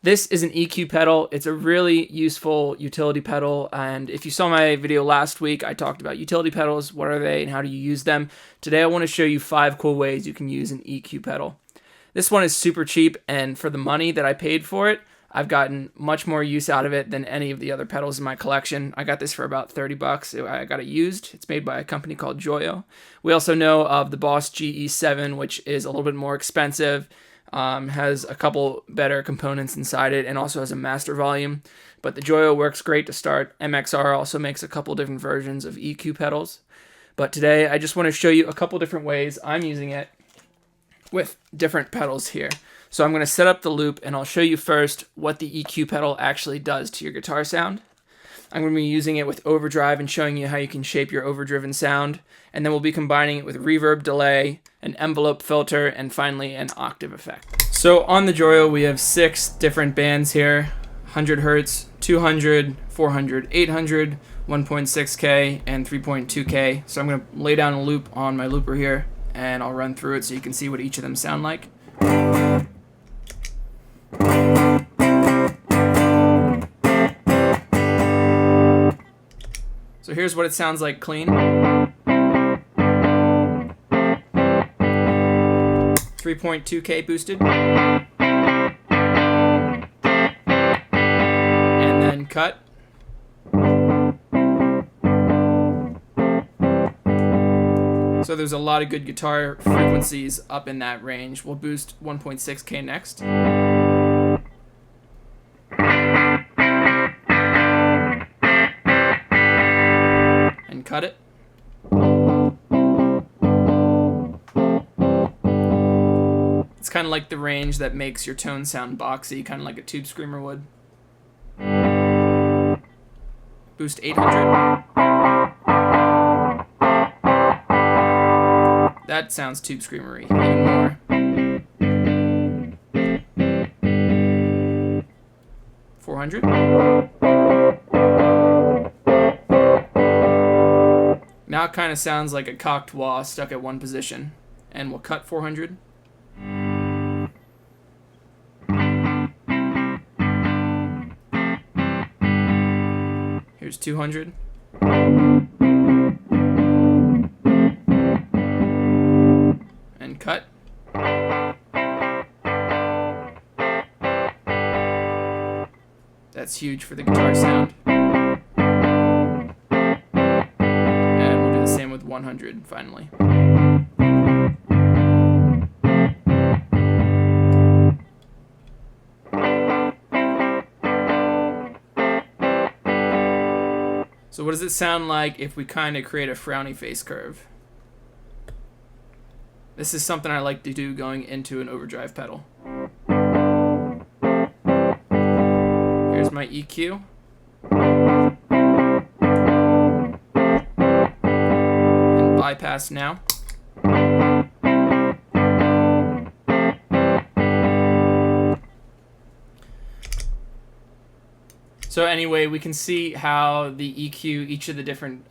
This is an EQ pedal. It's a really useful utility pedal, and if you saw my video last week, I talked about utility pedals, what are they and how do you use them. Today I want to show you 5 cool ways you can use an EQ pedal. This one is super cheap, and for the money that I paid for it, I've gotten much more use out of it than any of the other pedals in my collection. I got this for about 30 bucks. I got it used. It's made by a company called Joyo. We also know of the Boss GE7, which is a little bit more expensive. Has a couple better components inside it and also has a master volume, but the Joyo works great to start. MXR also makes a couple different versions of EQ pedals, but today I just want to show you a couple different ways I'm using it with different pedals here. So I'm going to set up the loop and I'll show you first what the EQ pedal actually does to your guitar sound. I'm going to be using it with overdrive and showing you how you can shape your overdriven sound, and then we'll be combining it with reverb delay, an envelope filter, and finally an octave effect. So on the Joyo we have 6 different bands here: 100 Hz, 200, 400, 800, 1.6K, and 3.2K. So I'm going to lay down a loop on my looper here and I'll run through it so you can see what each of them sound like. So here's what it sounds like clean. 3.2K boosted. And then cut. So there's a lot of good guitar frequencies up in that range. We'll boost 1.6K next. Cut it. It's kind of like the range that makes your tone sound boxy, kind of like a tube screamer would. Boost 800. That sounds tube screamery even more. 400. Now it kind of sounds like a cocked wah stuck at one position. And we'll cut 400. Here's 200. And cut. That's huge for the guitar sound. 100 finally. So what does it sound like if we kind of create a frowny face curve? This is something I like to do going into an overdrive pedal. Here's my EQ. Bypass now. So anyway, we can see how the EQ, each of the different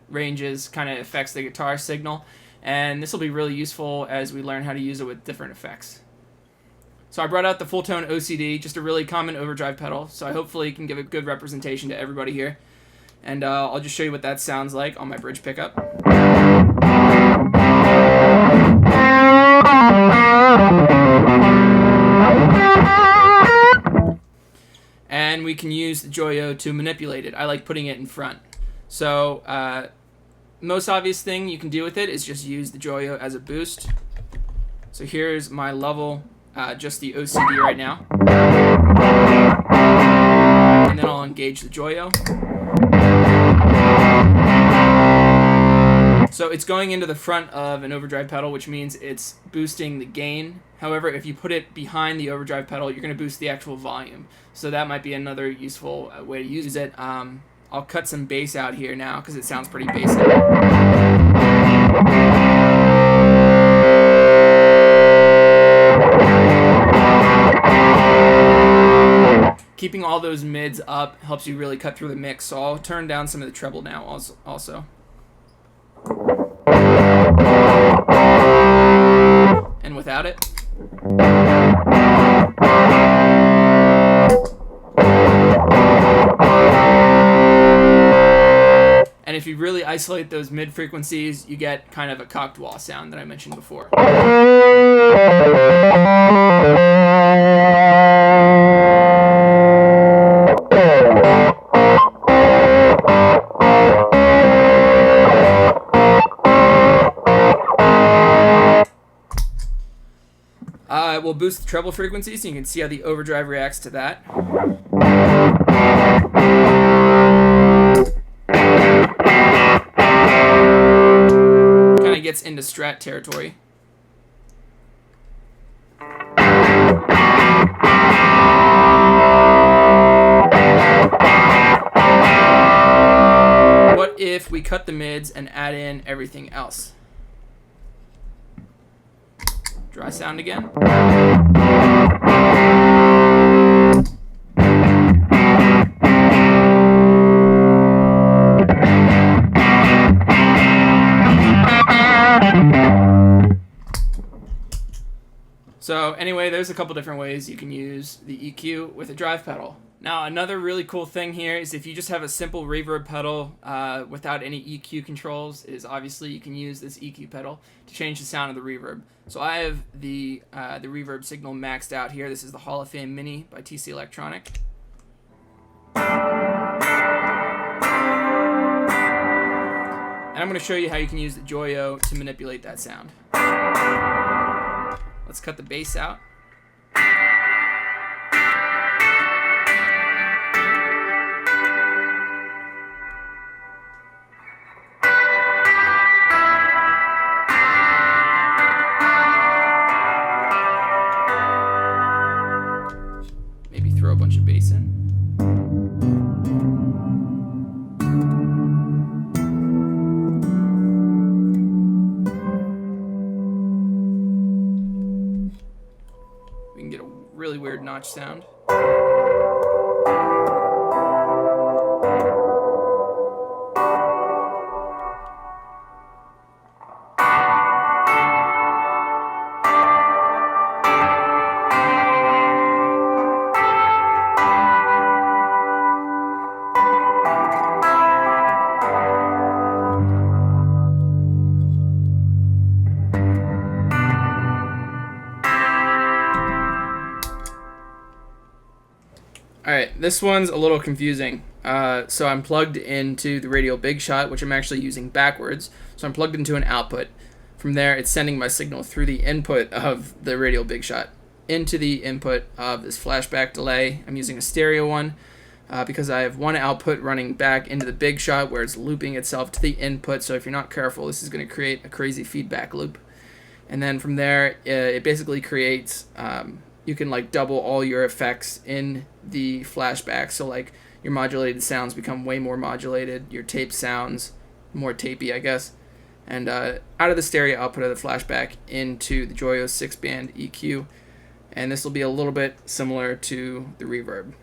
ranges kind of affects the guitar signal, and this will be really useful as we learn how to use it with different effects. So I brought out the full tone OCD, just a really common overdrive pedal, so I hopefully can give a good representation to everybody here. And I'll just show you what that sounds like on my bridge pickup. And we can use the Joyo to manipulate it. I like putting it in front. So most obvious thing you can do with it is just use the Joyo as a boost. So here's my level, just the OCD right now. And then I'll engage the Joyo. So it's going into the front of an overdrive pedal, which means it's boosting the gain. However, if you put it behind the overdrive pedal, you're going to boost the actual volume. So that might be another useful way to use it. I'll cut some bass out here now because it sounds pretty basic. Keeping all those mids up helps you really cut through the mix. So I'll turn down some of the treble now also. And without it. if you really isolate those mid frequencies, you get kind of a cocked wall sound that I mentioned before. We'll boost the treble frequency so you can see how the overdrive reacts to that. Kind of gets into strat territory. What if we cut the mids and add in everything else? Dry sound again. So anyway, there's a couple different ways you can use the EQ with a drive pedal. Now, another really cool thing here is if you just have a simple reverb pedal without any EQ controls, is obviously you can use this EQ pedal to change the sound of the reverb. So I have the reverb signal maxed out here. This is the Hall of Fame Mini by TC Electronic. And I'm going to show you how you can use the Joyo to manipulate that sound. Let's cut the bass out. Maybe throw a bunch of bass in. We can get a really weird notch sound. Alright, this one's a little confusing. So I'm plugged into the Radio Big Shot, which I'm actually using backwards. So I'm plugged into an output. From there, it's sending my signal through the input of the Radio Big Shot into the input of this flashback delay. I'm using a stereo one because I have one output running back into the Big Shot where it's looping itself to the input. So if you're not careful, this is going to create a crazy feedback loop. And then from there, it basically creates... you can like double all your effects in the flashback. So like your modulated sounds become way more modulated. Your tape sounds more tapey, I guess. And out of the stereo output of the flashback into the Joyo 6-band EQ. And this will be a little bit similar to the reverb.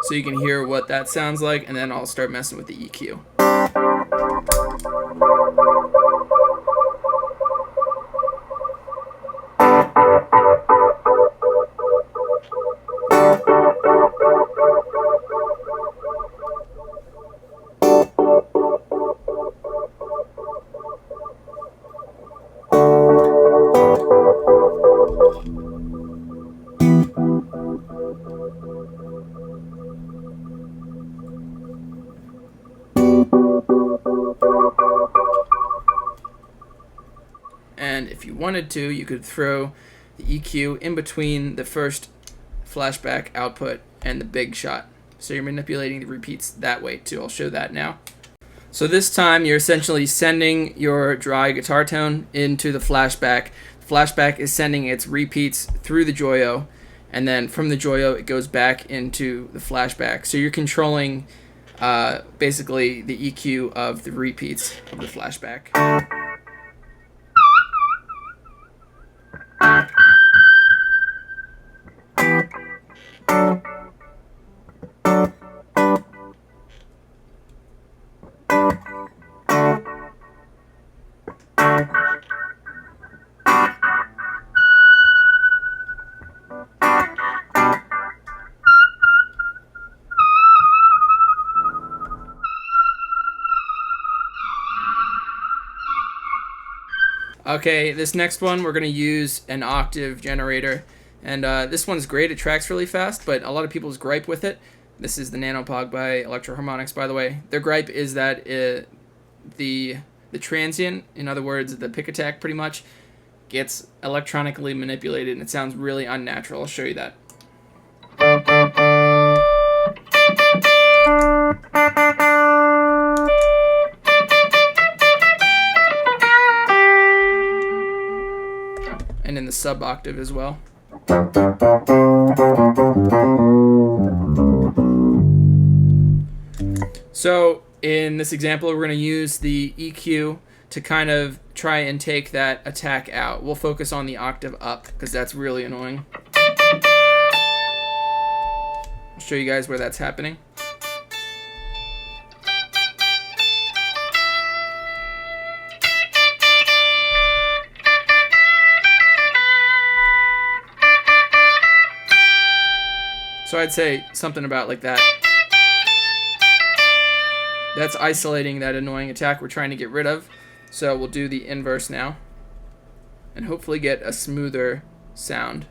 So you can hear what that sounds like, and then I'll start messing with the EQ. And if you wanted to, you could throw the EQ in between the first flashback output and the Big Shot. So you're manipulating the repeats that way too. I'll show that now. So this time you're essentially sending your dry guitar tone into the flashback. The flashback is sending its repeats through the Joyo, and then from the Joyo it goes back into the flashback. So you're controlling basically the EQ of the repeats of the flashback. Okay, this next one we're going to use an octave generator, and this one's great. It tracks really fast, but a lot of people's gripe with it. This is the Nanopog by Electro Harmonics, by the way. Their gripe is that the transient, in other words, the pick attack pretty much, gets electronically manipulated, and it sounds really unnatural. I'll show you that. And in the sub octave as well. So in this example, we're going to use the EQ to kind of try and take that attack out. We'll focus on the octave up because that's really annoying. I'll show you guys where that's happening. So I'd say something about like that. That's isolating that annoying attack we're trying to get rid of. So we'll do the inverse now and hopefully get a smoother sound.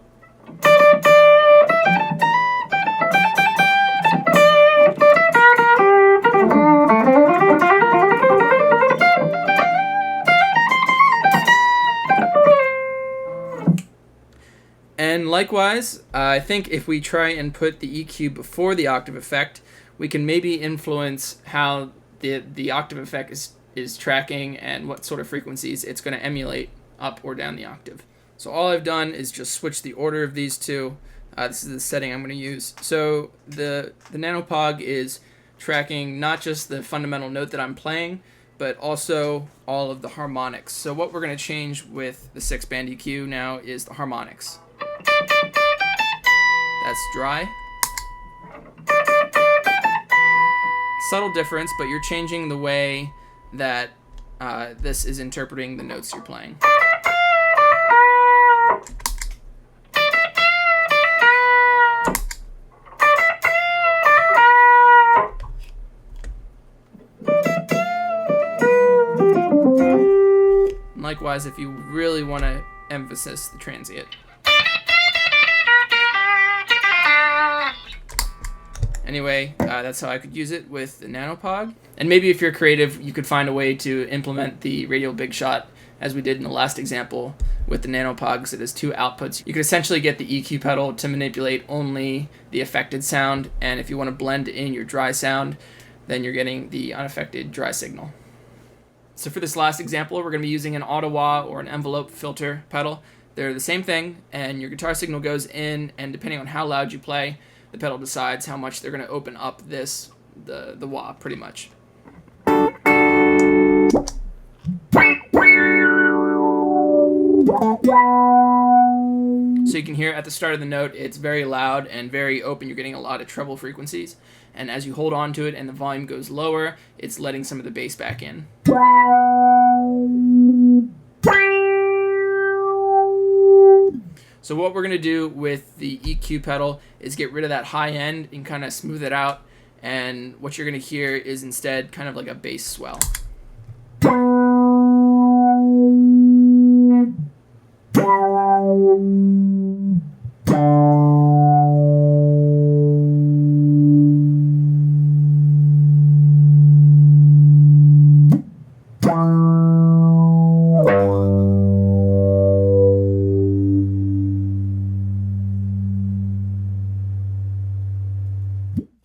And likewise, I think if we try and put the EQ before the octave effect, we can maybe influence how the octave effect is tracking and what sort of frequencies it's going to emulate up or down the octave. So all I've done is just switch the order of these two. This is the setting I'm going to use. So the Nanopog is tracking not just the fundamental note that I'm playing, but also all of the harmonics. So what we're going to change with the 6-band EQ now is the harmonics. That's dry. Subtle difference, but you're changing the way that this is interpreting the notes you're playing. And likewise, if you really want to emphasize the transient. Anyway, that's how I could use it with the Nanopog. And maybe if you're creative, you could find a way to implement the radial big shot as we did in the last example with the Nanopogs. It has two outputs. You could essentially get the EQ pedal to manipulate only the affected sound, and if you want to blend in your dry sound, then you're getting the unaffected dry signal. So for this last example, we're going to be using an auto-wah or an envelope filter pedal. They're the same thing, and your guitar signal goes in, and depending on how loud you play, the pedal decides how much they're going to open up the wah, pretty much. So you can hear at the start of the note, it's very loud and very open. You're getting a lot of treble frequencies. And as you hold on to it and the volume goes lower, it's letting some of the bass back in. So what we're going to do with the EQ pedal is get rid of that high end and kind of smooth it out. And what you're going to hear is instead kind of like a bass swell.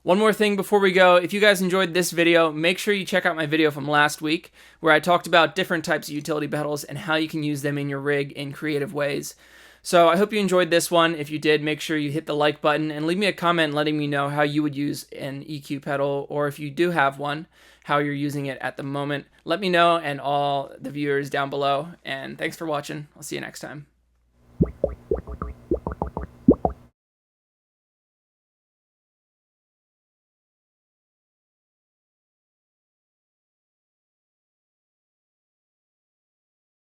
One more thing before we go, if you guys enjoyed this video, make sure you check out my video from last week where I talked about different types of utility pedals and how you can use them in your rig in creative ways. So I hope you enjoyed this one. If you did, make sure you hit the like button and leave me a comment letting me know how you would use an EQ pedal, or if you do have one, how you're using it at the moment. Let me know and all the viewers down below, and thanks for watching. I'll see you next time.